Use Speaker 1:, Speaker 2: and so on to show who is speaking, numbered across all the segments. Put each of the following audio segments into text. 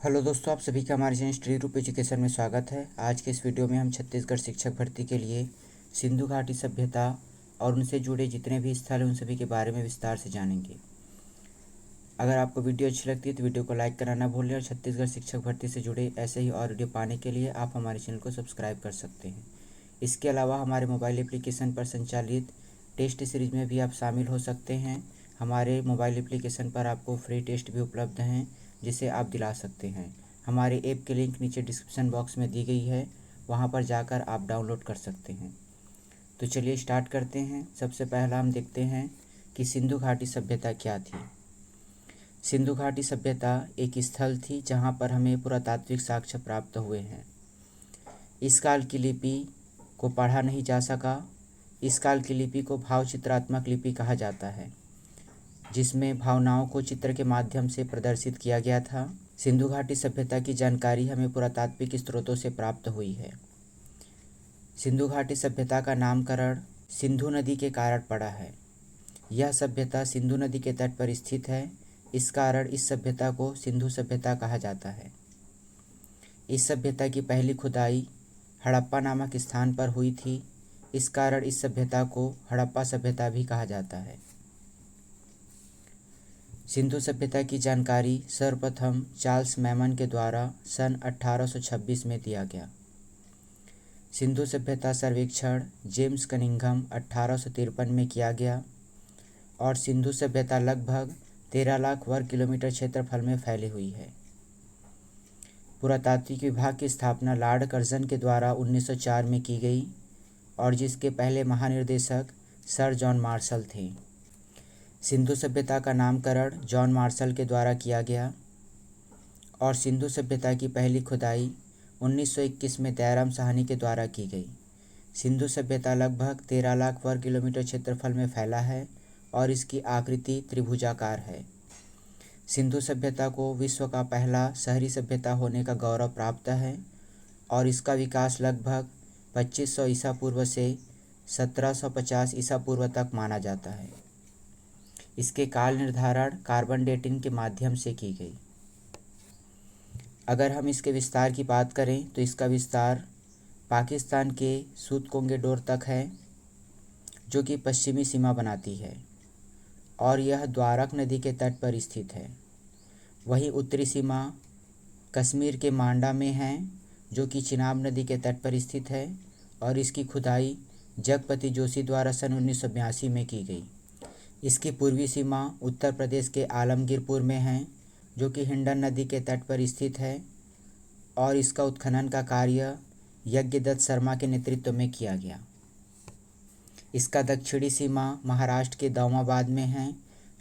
Speaker 1: Hello दोस्तों, आप सभी का हमारे चैनल स्टडी ग्रुप एजुकेशन में स्वागत है। आज के इस वीडियो में हम छत्तीसगढ़ शिक्षक भर्ती के लिए सिंधु घाटी सभ्यता और उनसे जुड़े जितने भी स्थल हैं उन सभी के बारे में विस्तार से जानेंगे। अगर आपको वीडियो अच्छी लगती है तो वीडियो को लाइक करना ना भूलें और छत्तीसगढ़ शिक्षक भर्ती से जुड़े ऐसे ही और वीडियो पाने के लिए आप हमारे चैनल को सब्सक्राइब कर सकते हैं। इसके अलावा हमारे मोबाइल एप्लीकेशन पर संचालित टेस्ट सीरीज में भी आप शामिल हो सकते हैं। हमारे मोबाइल एप्लीकेशन पर आपको फ्री टेस्ट भी उपलब्ध हैं जिसे आप दिला सकते हैं। हमारे ऐप के लिंक नीचे डिस्क्रिप्शन बॉक्स में दी गई है, वहां पर जाकर आप डाउनलोड कर सकते हैं। तो चलिए स्टार्ट करते हैं। सबसे पहला हम देखते हैं कि सिंधु घाटी सभ्यता क्या थी। सिंधु घाटी सभ्यता एक स्थल थी जहां पर हमें पुरातात्विक साक्ष्य प्राप्त हुए हैं। इस काल की लिपि को पढ़ा नहीं जा सका। इस काल की लिपि को भाव चित्रात्मक लिपि कहा जाता है, जिसमें भावनाओं को चित्र के माध्यम से प्रदर्शित किया गया था। सिंधु घाटी सभ्यता की जानकारी हमें पुरातात्विक स्रोतों से प्राप्त हुई है। सिंधु घाटी सभ्यता का नामकरण सिंधु नदी के कारण पड़ा है। यह सभ्यता सिंधु नदी के तट पर स्थित है। इस कारण इस सभ्यता को सिंधु सभ्यता कहा जाता है। इस सभ्यता की पहली खुदाई हड़प्पा नामक स्थान पर हुई थी। इस कारण इस सभ्यता को हड़प्पा सभ्यता भी कहा जाता है। सिंधु सभ्यता की जानकारी सर्वप्रथम चार्ल्स मैमन के द्वारा सन 1826 में दिया गया। सिंधु सभ्यता सर्वेक्षण जेम्स कनिंघम 1853 में किया गया और सिंधु सभ्यता लगभग 13 लाख वर्ग किलोमीटर क्षेत्रफल में फैली हुई है। पुरातात्विक विभाग की स्थापना लॉर्ड कर्जन के द्वारा 1904 में की गई और जिसके पहले महानिर्देशक सर जॉन मार्शल थे। सिंधु सभ्यता का नामकरण जॉन मार्शल के द्वारा किया गया और सिंधु सभ्यता की पहली खुदाई 1921 में दयाराम साहनी के द्वारा की गई। सिंधु सभ्यता लगभग 13 लाख वर्ग किलोमीटर क्षेत्रफल में फैला है और इसकी आकृति त्रिभुजाकार है। सिंधु सभ्यता को विश्व का पहला शहरी सभ्यता होने का गौरव प्राप्त है और इसका विकास लगभग 2500 ईसा पूर्व से 1750 ईसा पूर्व तक माना जाता है। इसके काल निर्धारण कार्बन डेटिंग के माध्यम से की गई। अगर हम इसके विस्तार की बात करें तो इसका विस्तार पाकिस्तान के सूतकोंगेडोर तक है, जो कि पश्चिमी सीमा बनाती है और यह द्वारक नदी के तट पर स्थित है। वहीं उत्तरी सीमा कश्मीर के मांडा में है, जो कि चिनाब नदी के तट पर स्थित है और इसकी खुदाई जगपति जोशी द्वारा सन 1982 में की गई। इसकी पूर्वी सीमा उत्तर प्रदेश के आलमगीरपुर में है, जो कि हिंडन नदी के तट पर स्थित है और इसका उत्खनन का कार्य यज्ञदत्त शर्मा के नेतृत्व में किया गया। इसका दक्षिणी सीमा महाराष्ट्र के दामाबाद में है,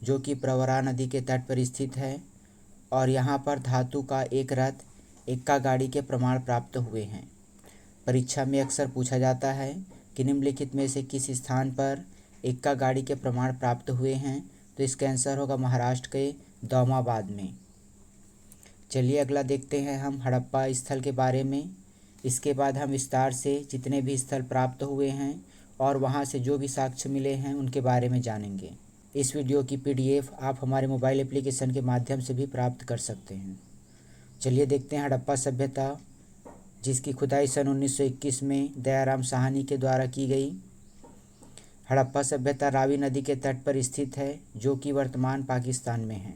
Speaker 1: जो कि प्रवरा नदी के तट पर स्थित है और यहाँ पर धातु का एक रथ एक्का गाड़ी के प्रमाण प्राप्त हुए हैं। परीक्षा में अक्सर पूछा जाता है कि निम्नलिखित में से किस स्थान पर एक्का गाड़ी के प्रमाण प्राप्त हुए हैं, तो इसका आंसर होगा महाराष्ट्र के दामाबाद में। चलिए अगला देखते हैं हम हड़प्पा स्थल के बारे में। इसके बाद हम विस्तार से जितने भी स्थल प्राप्त हुए हैं और वहां से जो भी साक्ष्य मिले हैं उनके बारे में जानेंगे। इस वीडियो की PDF आप हमारे मोबाइल एप्लीकेशन के माध्यम से भी प्राप्त कर सकते हैं। चलिए देखते हैं हड़प्पा सभ्यता, जिसकी खुदाई सन 1921 में दयाराम साहनी के द्वारा की गई। हड़प्पा सभ्यता रावी नदी के तट पर स्थित है, जो कि वर्तमान पाकिस्तान में है।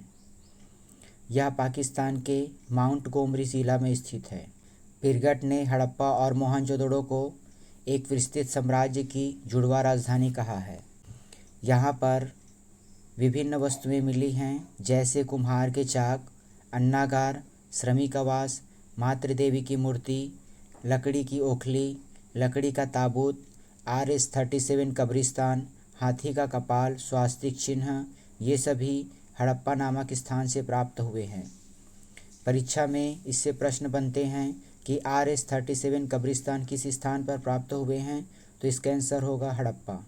Speaker 1: यह पाकिस्तान के माउंट गोमरी जिला में स्थित है। पिरगट ने हड़प्पा और मोहनजोदड़ो को एक विस्तृत साम्राज्य की जुड़वा राजधानी कहा है। यहाँ पर विभिन्न वस्तुएं मिली हैं, जैसे कुम्हार के चाक, अन्नागार, श्रमिक आवास, मातृदेवी की मूर्ति, लकड़ी की ओखली, लकड़ी का ताबूत, RS-37 कब्रिस्तान, हाथी का कपाल, स्वास्तिक चिन्ह, ये सभी हड़प्पा नामक स्थान से प्राप्त हुए हैं। परीक्षा में इससे प्रश्न बनते हैं कि RS-37 कब्रिस्तान किस स्थान पर प्राप्त हुए हैं, तो इसका आंसर होगा हड़प्पा।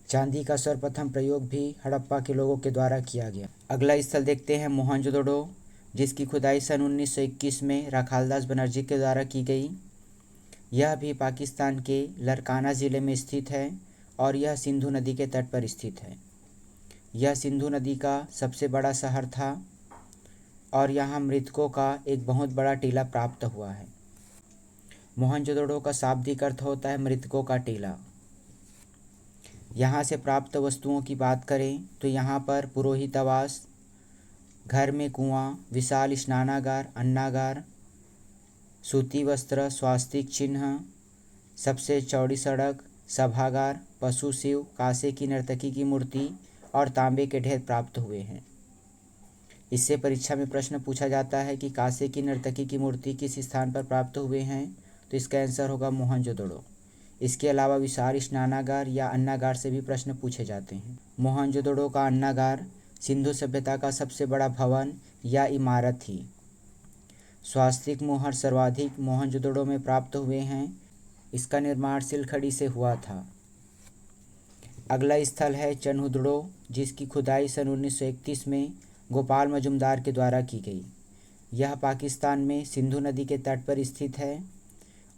Speaker 1: चांदी का सर्वप्रथम प्रयोग भी हड़प्पा के लोगों के द्वारा किया गया। अगला स्थल देखते हैं मोहनजोदड़ो, जिसकी खुदाई सन 1921 में राखालदास बनर्जी के द्वारा की गई। यह भी पाकिस्तान के लरकाना ज़िले में स्थित है और यह सिंधु नदी के तट पर स्थित है। यह सिंधु नदी का सबसे बड़ा शहर था और यहाँ मृतकों का एक बहुत बड़ा टीला प्राप्त हुआ है। मोहनजोदड़ो का शाब्दिक अर्थ होता है मृतकों का टीला। यहाँ से प्राप्त वस्तुओं की बात करें तो यहाँ पर पुरोहितावास, घर में कुआं, विशाल स्नानागार, अन्नागार, सूती वस्त्र, स्वास्तिक चिन्ह, सबसे चौड़ी सड़क, सभागार, पशु शिव, कांसे की नर्तकी की मूर्ति और तांबे के ढेर प्राप्त हुए हैं। इससे परीक्षा में प्रश्न पूछा जाता है कि कांसे की नर्तकी की मूर्ति किस स्थान पर प्राप्त हुए हैं, तो इसका आंसर होगा मोहनजोदड़ो। इसके अलावा विशाल स्नानागार या अन्नागार से भी प्रश्न पूछे जाते हैं। मोहनजोदड़ो का अन्नागार सिंधु सभ्यता का सबसे बड़ा भवन या इमारत थी। स्वास्तिक मोहर सर्वाधिक मोहनजोदड़ो में प्राप्त हुए हैं। इसका निर्माण सिलखड़ी से हुआ था। अगला स्थल है चन्हुदड़ो, जिसकी खुदाई सन 1931 में गोपाल मजुमदार के द्वारा की गई। यह पाकिस्तान में सिंधु नदी के तट पर स्थित है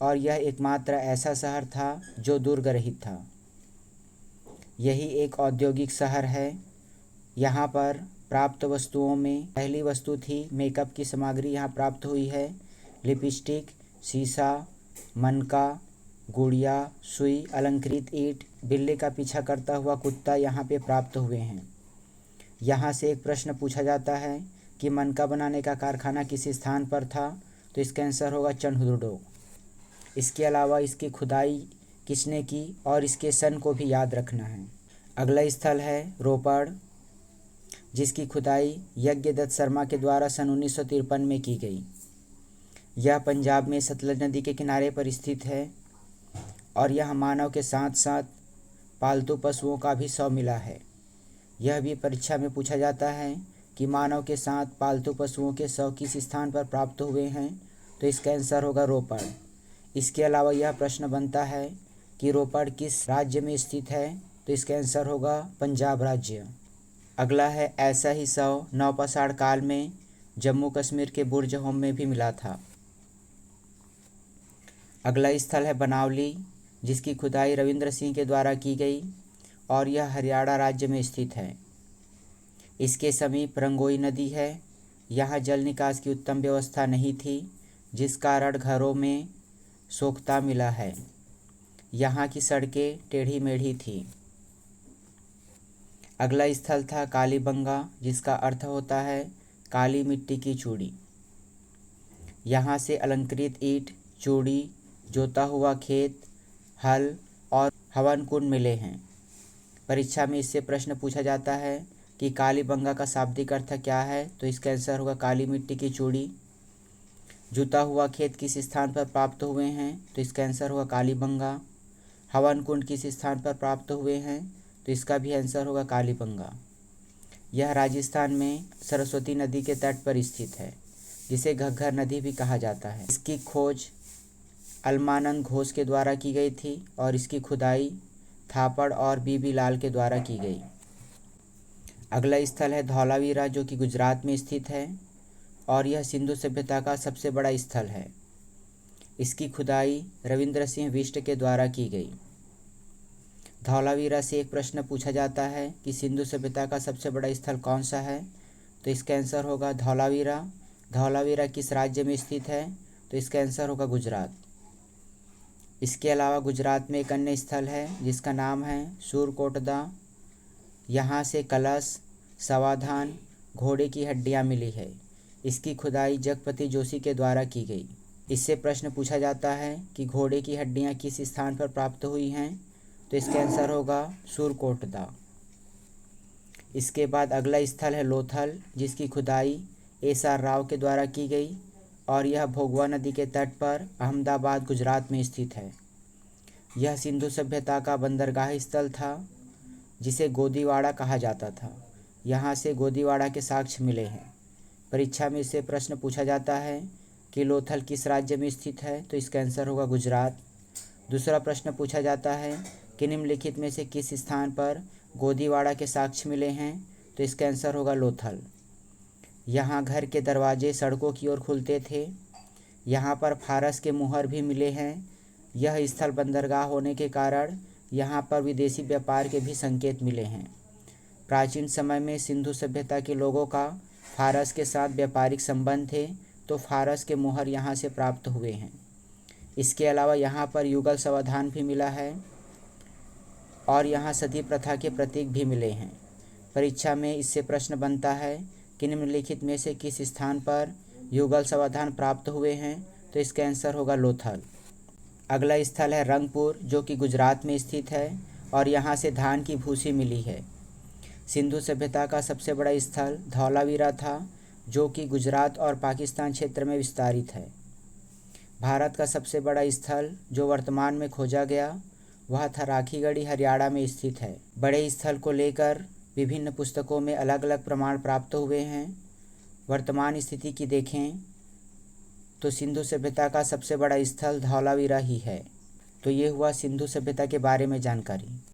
Speaker 1: और यह एकमात्र ऐसा शहर था जो दुर्ग रहित था। यही एक औद्योगिक शहर है। यहाँ पर प्राप्त वस्तुओं में पहली वस्तु थी मेकअप की सामग्री यहाँ प्राप्त हुई है। लिपस्टिक, शीशा, मनका, गुड़िया, सुई, अलंकृत ईंट, बिल्ली का पीछा करता हुआ कुत्ता यहाँ पे प्राप्त हुए हैं। यहाँ से एक प्रश्न पूछा जाता है कि मनका बनाने का कारखाना किस स्थान पर था, तो इसका आंसर होगा चन्हुदड़ो। इसके अलावा इसकी खुदाई किसने की और इसके सन को भी याद रखना है। अगला स्थल है रोपड़, जिसकी खुदाई यज्ञदत्त शर्मा के द्वारा सन 1953 में की गई। यह पंजाब में सतलज नदी के किनारे पर स्थित है और यह मानव के साथ साथ पालतू पशुओं का भी शव मिला है। यह भी परीक्षा में पूछा जाता है कि मानव के साथ पालतू पशुओं के शव किस स्थान पर प्राप्त हुए हैं, तो इसका आंसर होगा रोपड़। इसके अलावा यह प्रश्न बनता है कि रोपड़ किस राज्य में स्थित है, तो इसका आंसर होगा पंजाब राज्य। अगला है ऐसा ही शव नवपाषाण काल में जम्मू कश्मीर के बुर्ज होम में भी मिला था। अगला स्थल है बनावली, जिसकी खुदाई रविंद्र सिंह के द्वारा की गई और यह हरियाणा राज्य में स्थित है। इसके समीप रंगोई नदी है। यहाँ जल निकास की उत्तम व्यवस्था नहीं थी, जिस कारण घरों में सोख्ता मिला है। यहाँ की सड़कें टेढ़ी मेढ़ी थी। अगला स्थल था कालीबंगा, जिसका अर्थ होता है काली मिट्टी की चूड़ी। यहाँ से अलंकृत ईंट, चूड़ी, जोता हुआ खेत, हल और हवन कुंड मिले हैं। परीक्षा में इससे प्रश्न पूछा जाता है कि कालीबंगा का शाब्दिक अर्थ क्या है, तो इसका आंसर होगा काली मिट्टी की चूड़ी। जुता हुआ खेत किस स्थान पर प्राप्त हुए हैं, तो इसका आंसर होगा कालीबंगा। हवन कुंड किस स्थान पर प्राप्त हुए हैं, तो इसका भी आंसर होगा कालीबंगा। यह राजस्थान में सरस्वती नदी के तट पर स्थित है, जिसे घग्घर नदी भी कहा जाता है। इसकी खोज अलमानंद घोष के द्वारा की गई थी और इसकी खुदाई थापड़ और बीबी लाल के द्वारा की गई। अगला स्थल है धौलावीरा, जो कि गुजरात में स्थित है और यह सिंधु सभ्यता का सबसे बड़ा स्थल है। इसकी खुदाई रविंद्र सिंह बिष्ट के द्वारा की गई। धौलावीरा से एक प्रश्न पूछा जाता है कि सिंधु सभ्यता का सबसे बड़ा स्थल कौन सा है, तो इसका आंसर होगा धौलावीरा। धौलावीरा किस राज्य में स्थित है, तो इसका आंसर होगा गुजरात। इसके अलावा गुजरात में एक अन्य स्थल है जिसका नाम है सूरकोटदा। यहाँ से कलश, समाधान, घोड़े की हड्डियाँ मिली है। इसकी खुदाई जगपति जोशी के द्वारा की गई। इससे प्रश्न पूछा जाता है कि घोड़े की हड्डियाँ किस स्थान पर प्राप्त हुई हैं, तो इसका आंसर होगा सूरकोटदा। इसके बाद अगला स्थल है लोथल, जिसकी खुदाई एस.आर. राव के द्वारा की गई और यह भोगवा नदी के तट पर अहमदाबाद गुजरात में स्थित है। यह सिंधु सभ्यता का बंदरगाह स्थल था, जिसे गोदीवाड़ा कहा जाता था। यहाँ से गोदीवाड़ा के साक्ष्य मिले हैं। परीक्षा में इससे प्रश्न पूछा जाता है कि लोथल किस राज्य में स्थित है, तो इसका आंसर होगा गुजरात। दूसरा प्रश्न पूछा जाता है कि निम्नलिखित में से किस स्थान पर गोदीवाड़ा के साक्ष्य मिले हैं, तो इसका आंसर होगा लोथल। यहाँ घर के दरवाजे सड़कों की ओर खुलते थे। यहाँ पर फारस के मुहर भी मिले हैं। यह स्थल बंदरगाह होने के कारण यहाँ पर विदेशी व्यापार के भी संकेत मिले हैं। प्राचीन समय में सिंधु सभ्यता के लोगों का फारस के साथ व्यापारिक संबंध थे तो फारस के मोहर यहाँ से प्राप्त हुए हैं। इसके अलावा यहाँ पर युगल समाधान भी मिला है और यहाँ सती प्रथा के प्रतीक भी मिले हैं। परीक्षा में इससे प्रश्न बनता है कि निम्नलिखित में से किस स्थान पर युगल समाधान प्राप्त हुए हैं, तो इसका आंसर होगा लोथल। अगला स्थल है रंगपुर, जो कि गुजरात में स्थित है और यहाँ से धान की भूसी मिली है। सिंधु सभ्यता का सबसे बड़ा स्थल धौलावीरा था, जो कि गुजरात और पाकिस्तान क्षेत्र में विस्तारित है। भारत का सबसे बड़ा स्थल जो वर्तमान में खोजा गया वह था राखीगढ़ी, हरियाणा में स्थित है। बड़े स्थल को लेकर विभिन्न पुस्तकों में अलग अलग प्रमाण प्राप्त हुए हैं। वर्तमान स्थिति की देखें तो सिंधु सभ्यता का सबसे बड़ा स्थल धौलावीरा ही है। तो ये हुआ सिंधु सभ्यता के बारे में जानकारी।